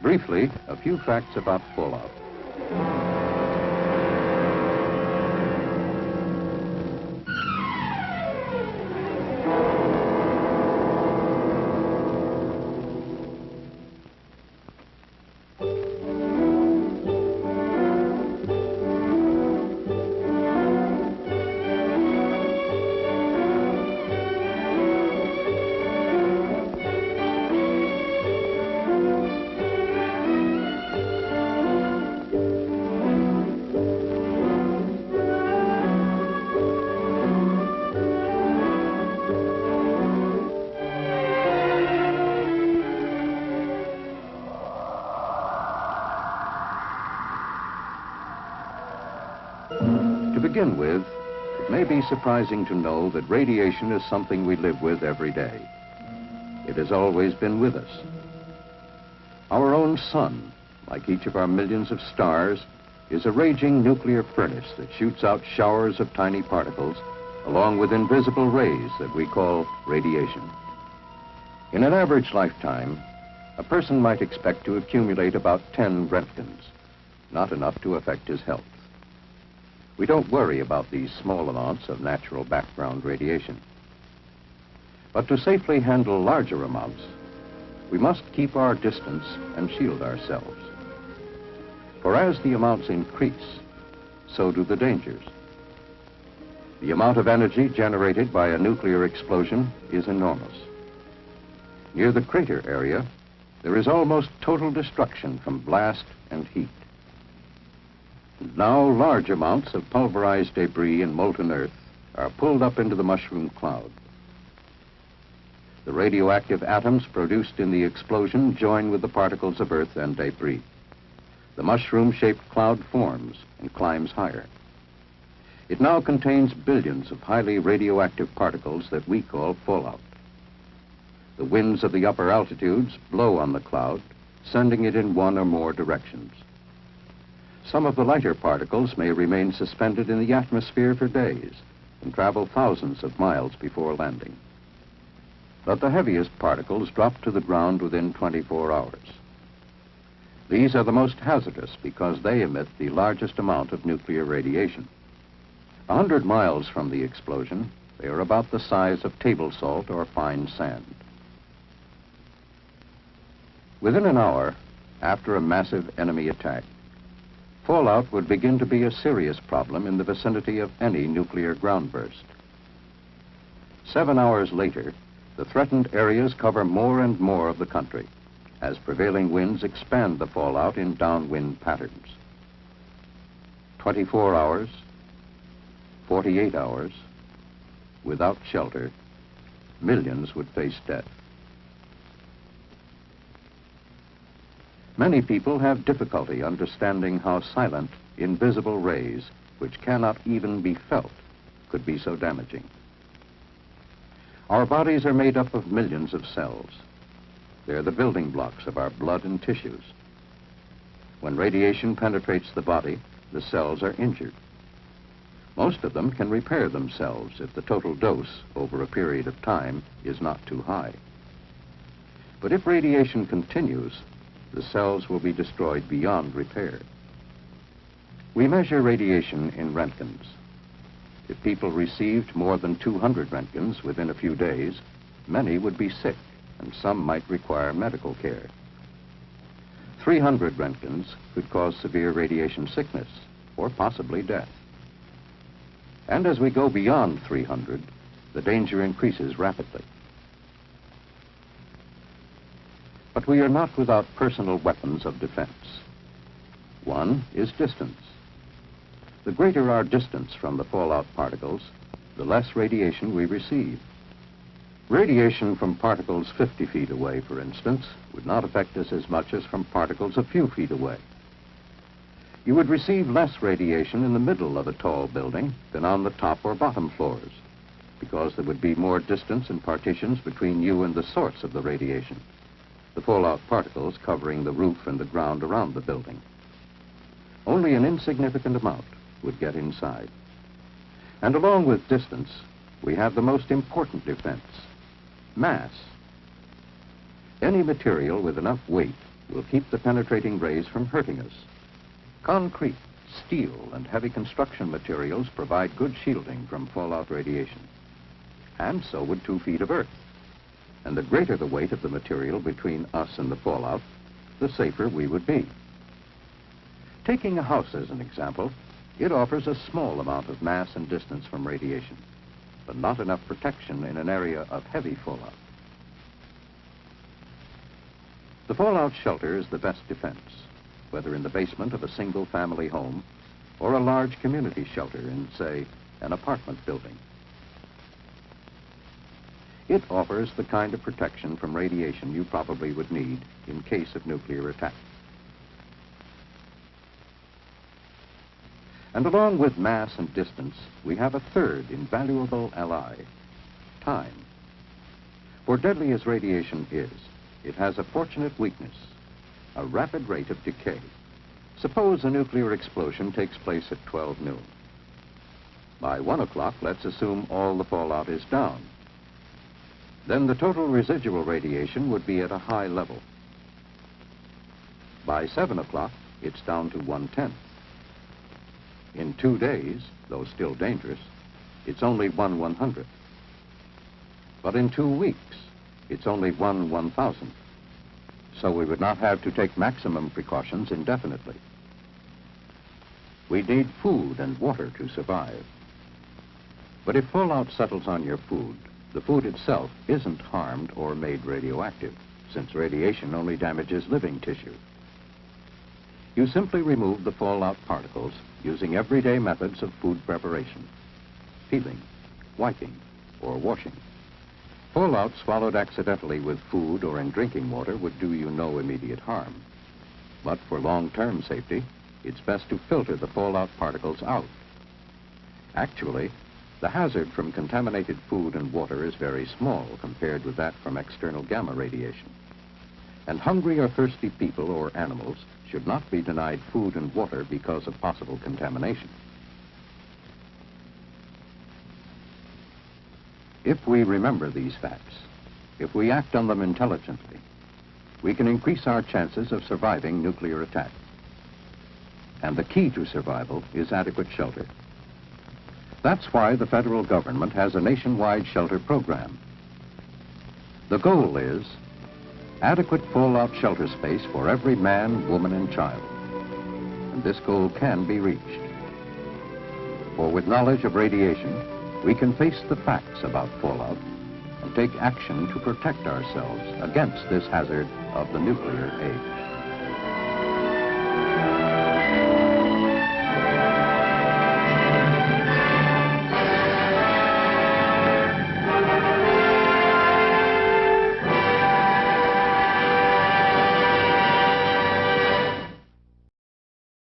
Briefly, a few facts about fallout. To begin with, it may be surprising to know that radiation is something we live with every day. It has always been with us. Our own sun, like each of our millions of stars, is a raging nuclear furnace that shoots out showers of tiny particles along with invisible rays that we call radiation. In an average lifetime, a person might expect to accumulate about 10 Roentgens, not enough to affect his health. We don't worry about these small amounts of natural background radiation. But to safely handle larger amounts, we must keep our distance and shield ourselves. For as the amounts increase, so do the dangers. The amount of energy generated by a nuclear explosion is enormous. Near the crater area, there is almost total destruction from blast and heat. Now large amounts of pulverized debris and molten earth are pulled up into the mushroom cloud. The radioactive atoms produced in the explosion join with the particles of earth and debris. The mushroom-shaped cloud forms and climbs higher. It now contains billions of highly radioactive particles that we call fallout. The winds of the upper altitudes blow on the cloud, sending it in one or more directions. Some of the lighter particles may remain suspended in the atmosphere for days and travel thousands of miles before landing. But the heaviest particles drop to the ground within 24 hours. These are the most hazardous because they emit the largest amount of nuclear radiation. 100 miles from the explosion, they are about the size of table salt or fine sand. Within an hour, after a massive enemy attack, fallout would begin to be a serious problem in the vicinity of any nuclear ground burst. 7 hours later, the threatened areas cover more and more of the country as prevailing winds expand the fallout in downwind patterns. 24 hours, 48 hours, without shelter, millions would face death. Many people have difficulty understanding how silent, invisible rays, which cannot even be felt, could be so damaging. Our bodies are made up of millions of cells. They're the building blocks of our blood and tissues. When radiation penetrates the body, the cells are injured. Most of them can repair themselves if the total dose over a period of time is not too high. But if radiation continues, the cells will be destroyed beyond repair. We measure radiation in Roentgens. If people received more than 200 Roentgens within a few days, many would be sick, and some might require medical care. 300 Roentgens could cause severe radiation sickness, or possibly death. And as we go beyond 300, the danger increases rapidly. But we are not without personal weapons of defense. One is distance. The greater our distance from the fallout particles, the less radiation we receive. Radiation from particles 50 feet away, for instance, would not affect us as much as from particles a few feet away. You would receive less radiation in the middle of a tall building than on the top or bottom floors, because there would be more distance and partitions between you and the source of the radiation, the fallout particles covering the roof and the ground around the building. Only an insignificant amount would get inside. And along with distance, we have the most important defense, mass. Any material with enough weight will keep the penetrating rays from hurting us. Concrete, steel, and heavy construction materials provide good shielding from fallout radiation. And so would 2 feet of earth. And the greater the weight of the material between us and the fallout, the safer we would be. Taking a house as an example, it offers a small amount of mass and distance from radiation, but not enough protection in an area of heavy fallout. The fallout shelter is the best defense, whether in the basement of a single-family home or a large community shelter in, say, an apartment building. It offers the kind of protection from radiation you probably would need in case of nuclear attack. And along with mass and distance, we have a third invaluable ally, time. For deadly as radiation is, it has a fortunate weakness, a rapid rate of decay. Suppose a nuclear explosion takes place at 12 noon. By 1 o'clock, let's assume all the fallout is down. Then the total residual radiation would be at a high level. By 7 o'clock, it's down to 1/10. In 2 days, though still dangerous, it's only 1/100th. But in 2 weeks, it's only 1/1000th. So we would not have to take maximum precautions indefinitely. We need food and water to survive. But if fallout settles on your food, the food itself isn't harmed or made radioactive, since radiation only damages living tissue. You simply remove the fallout particles using everyday methods of food preparation, peeling, wiping, or washing. Fallout swallowed accidentally with food or in drinking water would do you no immediate harm. But for long-term safety, it's best to filter the fallout particles out. Actually, the hazard from contaminated food and water is very small compared with that from external gamma radiation. And hungry or thirsty people or animals should not be denied food and water because of possible contamination. If we remember these facts, if we act on them intelligently, we can increase our chances of surviving nuclear attack. And the key to survival is adequate shelter. That's why the federal government has a nationwide shelter program. The goal is adequate fallout shelter space for every man, woman, and child. And this goal can be reached. For with knowledge of radiation, we can face the facts about fallout and take action to protect ourselves against this hazard of the nuclear age.